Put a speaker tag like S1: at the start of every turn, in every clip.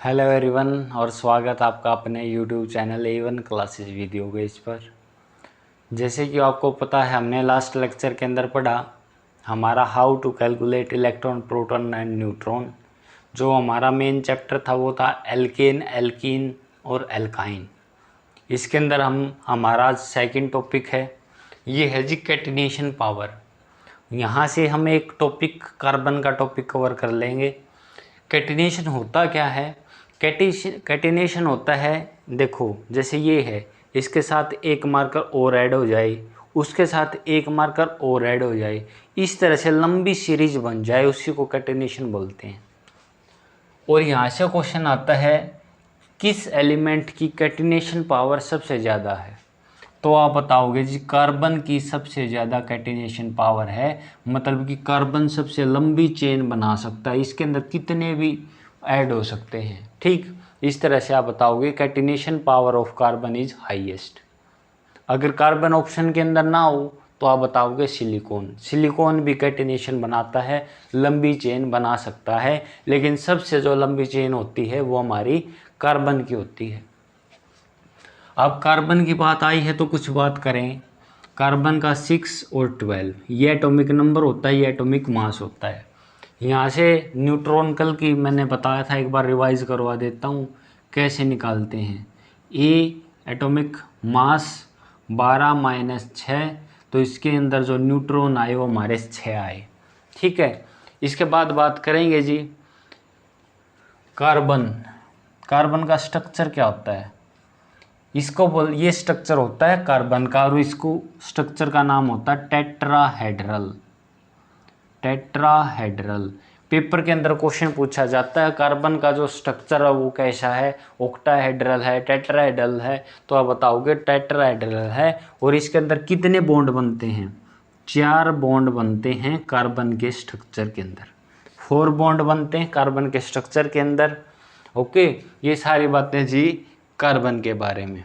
S1: Hello everyone और स्वागत आपका अपने YouTube channel A1 classes video base पर। जैसे कि आपको पता है, हमने लास्ट लेक्चर के अंदर पढ़ा हमारा how to calculate electron proton and neutron. जो हमारा मेन चैप्टर था वो था एल्केन, एल्कीन और एल्काइन। इसके अंदर हमारा सेकंड टॉपिक है, ये है जी कैटिनेशन पावर। यहाँ से हम एक टॉपिक कार्बन का टॉपिक कवर कर लेंगे। कैटिनेशन होता क्या है? कैटिनेशन होता है, देखो जैसे ये है, इसके साथ एक मार्कर और ऐड हो जाए, उसके साथ एक मार्कर और ऐड हो जाए, इस तरह से लंबी सीरीज बन जाए, उसी को कैटिनेशन बोलते हैं। और यहाँ से क्वेश्चन आता है किस एलिमेंट की कैटिनेशन पावर सबसे ज़्यादा है? तो आप बताओगे जी कार्बन की सबसे ज़्यादा कैटिनेशन पावर है, मतलब कि कार्बन सबसे लंबी चेन बना सकता है, इसके अंदर कितने भी ऐड हो सकते हैं। ठीक, इस तरह से आप बताओगे catenation power of carbon is highest. अगर कार्बन ऑप्शन के अंदर ना हो तो आप बताओगे सिलिकॉन। सिलिकॉन भी कैटिनेशन बनाता है, लंबी चेन बना सकता है, लेकिन सबसे जो लंबी चेन होती है वो हमारी कार्बन की होती है। अब कार्बन की बात आई है तो कुछ बात करें। कार्बन का 6 और 12 ये एटॉमिक नंबर होता है, ये एटॉमिक मास होता है। यहाँ से न्यूट्रॉन कल की मैंने बताया था, एक बार रिवाइज करवा देता हूँ कैसे निकालते हैं। ए एटॉमिक मास 12-6, तो इसके अंदर जो न्यूट्रॉन आए वो हमारे 6 आए। ठीक है, इसके बाद बात करेंगे जी कार्बन। कार्बन का स्ट्रक्चर क्या होता है? ये स्ट्रक्चर होता है कार्बन का, और इसको स्ट्रक्चर का नाम होता है टेट्राहेड्रल। टेट्राहेड्रल पेपर के अंदर क्वेश्चन पूछा जाता है कार्बन का जो स्ट्रक्चर है वो कैसा है, ऑक्टाहेड्रल है, टेट्राहेड्रल है? तो आप बताओगे टेट्राहेड्रल है। और इसके अंदर कितने बॉन्ड बनते हैं? 4 बॉन्ड बनते हैं कार्बन के स्ट्रक्चर के अंदर। 4 बॉन्ड बनते हैं कार्बन के स्ट्रक्चर के अंदर। ओके, ये सारी बातें जी कार्बन के बारे में।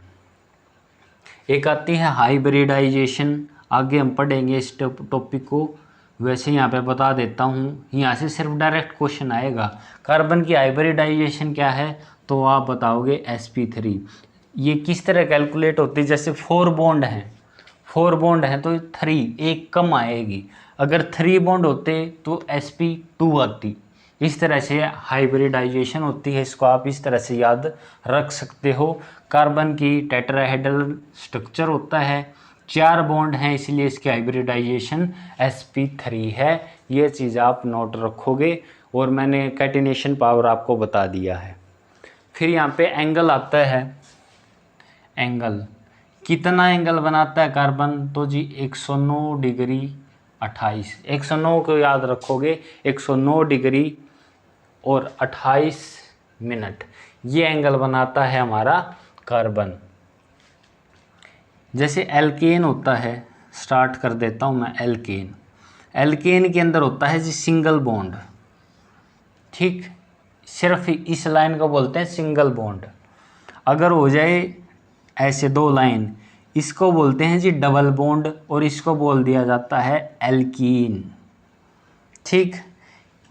S1: एक आती है हाइब्रिडाइजेशन, आगे हम पढ़ेंगे इस टॉपिक को। वैसे यहाँ पे बता देता हूँ, यहाँ से सिर्फ डायरेक्ट क्वेश्चन आएगा कार्बन की हाइब्रिडाइजेशन क्या है, तो आप बताओगे sp3। ये किस तरह कैलकुलेट होती है? जैसे 4 बॉन्ड हैं, 4 बॉन्ड हैं तो 3 एक कम आएगी, अगर 3 बॉन्ड होते तो sp2 आती। इस तरह से हाइब्रिडाइजेशन होती है, इसको आप इस तरह से याद रख सकते हो। कार्बन की टेट्राहेड्रल स्ट्रक्चर होता है, 4 बॉन्ड हैं, इसलिए इसकी हाइब्रिडाइजेशन sp3 है। ये चीज़ आप नोट रखोगे, और मैंने कैटिनेशन पावर आपको बता दिया है। फिर यहाँ पे एंगल आता है। एंगल कितना एंगल बनाता है कार्बन? तो जी 109 डिग्री 28, 109 को याद रखोगे, 109 डिग्री और 28 मिनट, ये एंगल बनाता है हमारा कार्बन। जैसे एल्केन होता है, स्टार्ट कर देता हूँ मैं। एल्केन, एल्केन के अंदर होता है जी सिंगल बॉन्ड। ठीक, सिर्फ इस लाइन को बोलते हैं सिंगल बॉन्ड। अगर हो जाए ऐसे 2 लाइन, इसको बोलते हैं जी डबल बॉन्ड, और इसको बोल दिया जाता है एल्कीन। ठीक,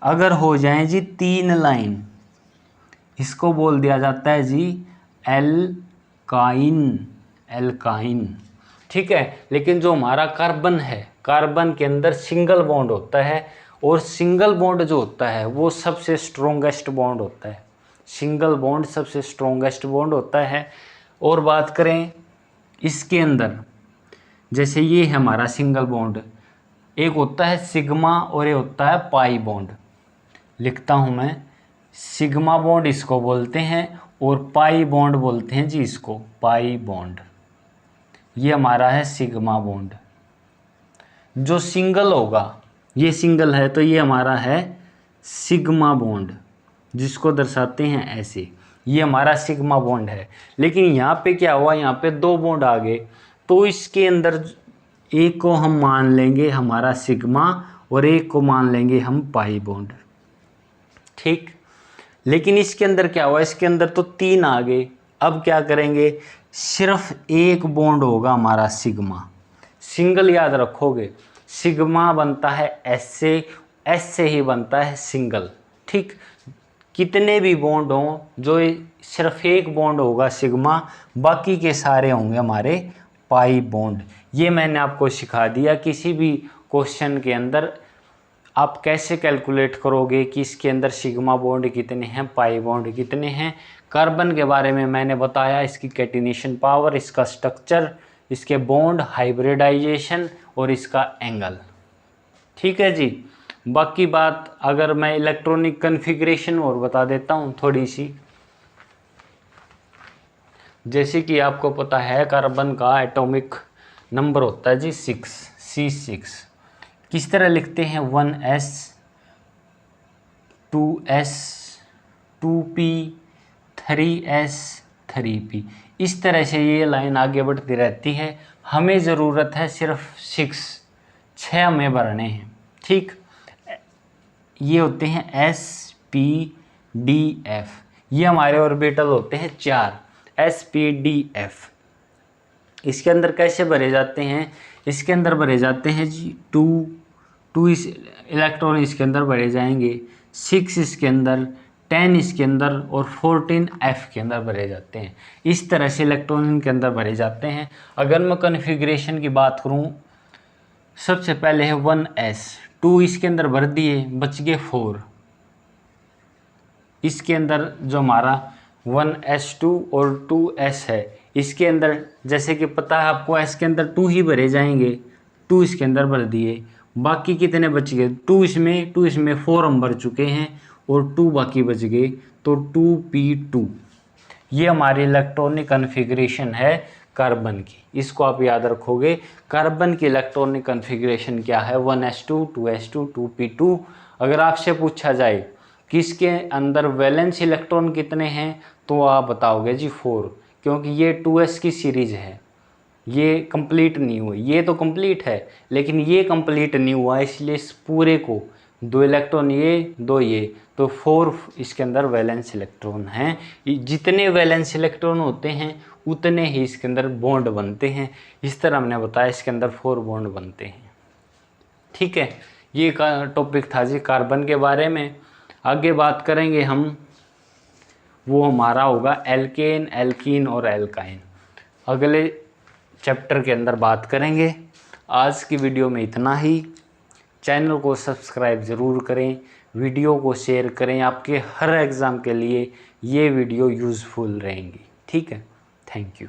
S1: अगर हो जाए जी 3 लाइन, इसको बोल दिया जाता है जी एल्काइन। एल्काइन, ठीक है। लेकिन जो हमारा कार्बन है, कार्बन के अंदर सिंगल बॉन्ड होता है, और सिंगल बॉन्ड जो होता है वो सबसे स्ट्रोंगेस्ट बॉन्ड होता है। सिंगल बॉन्ड सबसे स्ट्रोंगेस्ट बॉन्ड होता है। और बात करें इसके अंदर, जैसे ये है हमारा सिंगल बॉन्ड, एक होता है सिग्मा और एक होता है पाई बॉन्ड। लिखता हूँ मैं, सिग्मा बॉन्ड इसको बोलते हैं, और पाई बॉन्ड बोलते हैं जी इसको, पाई बॉन्ड। ये हमारा है सिग्मा बॉन्ड। जो सिंगल होगा, ये सिंगल है तो ये हमारा है सिग्मा बॉन्ड, जिसको दर्शाते हैं ऐसे, ये हमारा सिग्मा बॉन्ड है। लेकिन यहाँ पे क्या हुआ, यहाँ पे 2 बॉन्ड आ गए, तो इसके अंदर एक को हम मान लेंगे हमारा सिग्मा, और एक को मान लेंगे हम पाई बॉन्ड। ठीक, लेकिन इसके अंदर क्या हुआ, इसके अंदर तो 3 आ गए। अब क्या करेंगे, सिर्फ एक बॉन्ड होगा हमारा सिग्मा। सिंगल याद रखोगे, सिग्मा बनता है एस से ही बनता है सिंगल। ठीक, कितने भी बॉन्ड हों, जो सिर्फ एक बॉन्ड होगा सिग्मा, बाकी के सारे होंगे हमारे पाई बॉन्ड। ये मैंने आपको सिखा दिया। किसी भी क्वेश्चन के अंदर आप कैसे कैलकुलेट करोगे कि इसके अंदर सिग्मा बॉन्ड कितने हैं, पाई बॉन्ड कितने हैं। कार्बन के बारे में मैंने बताया, इसकी कैटिनेशन पावर, इसका स्ट्रक्चर, इसके बॉन्ड, हाइब्रिडाइजेशन और इसका एंगल। ठीक है जी। बाकी बात अगर मैं इलेक्ट्रॉनिक कन्फिग्रेशन और बता देता हूँ थोड़ी सी। जैसे कि आपको पता है कार्बन का एटॉमिक नंबर होता है जी 6, C6। किस तरह लिखते हैं, 1s 2s 2p 3s 3p। इस तरह से ये लाइन आगे बढ़ती रहती है। हमें ज़रूरत है सिर्फ 6 हमें भरने हैं। ठीक, ये होते हैं s p d f। ये हमारे ऑर्बिटल होते हैं 4, s p d f। इसके अंदर कैसे भरे जाते हैं, इसके अंदर भरे जाते हैं जी 2 इस इलेक्ट्रॉन इसके अंदर भरे जाएंगे, 6 इसके अंदर, 10 इसके अंदर और 14 F के अंदर भरे जाते हैं। इस तरह से इलेक्ट्रॉन इनके अंदर भरे जाते हैं। अगर मैं कन्फिग्रेशन की बात करूं, सबसे पहले है 1s, 2 इसके अंदर भर दिए, बच गए 4। इसके अंदर जो हमारा 1s2 और 2s है, इसके अंदर जैसे कि पता है आपको s के अंदर 2 ही भरे जाएंगे, 2 इसके अंदर भर दिए, बाकी कितने बच गए, 2 इसमें 4 हम भर चुके हैं और 2 बाकी बच गए, तो 2p2। ये हमारी इलेक्ट्रॉनिक कन्फिग्रेशन है कार्बन की। इसको आप याद रखोगे। कार्बन की इलेक्ट्रॉनिक कन्फिग्रेशन क्या है, 1s2 2s2 2p2। अगर आपसे पूछा जाए कि इसके अंदर वैलेंस इलेक्ट्रॉन कितने हैं, तो आप बताओगे जी 4, क्योंकि ये 2s की सीरीज है, ये कंप्लीट नहीं हुई। ये तो कंप्लीट है लेकिन ये कंप्लीट नहीं हुआ, इसलिए इस पूरे को 2 इलेक्ट्रॉन ये 2 ये, तो 4 इसके अंदर वैलेंस इलेक्ट्रॉन हैं। जितने वैलेंस इलेक्ट्रॉन होते हैं उतने ही इसके अंदर बॉन्ड बनते हैं। इस तरह हमने बताया इसके अंदर 4 बॉन्ड बनते हैं। ठीक है, ये टॉपिक था जी कार्बन के बारे में। आगे बात करेंगे हम, वो हमारा होगा एल्केन, एल्कीन और एल्काइन। अगले चैप्टर के अंदर बात करेंगे। आज की वीडियो में इतना ही। चैनल को सब्सक्राइब ज़रूर करें, वीडियो को शेयर करें। आपके हर एग्ज़ाम के लिए ये वीडियो यूज़फुल रहेंगी। ठीक है, थैंक यू।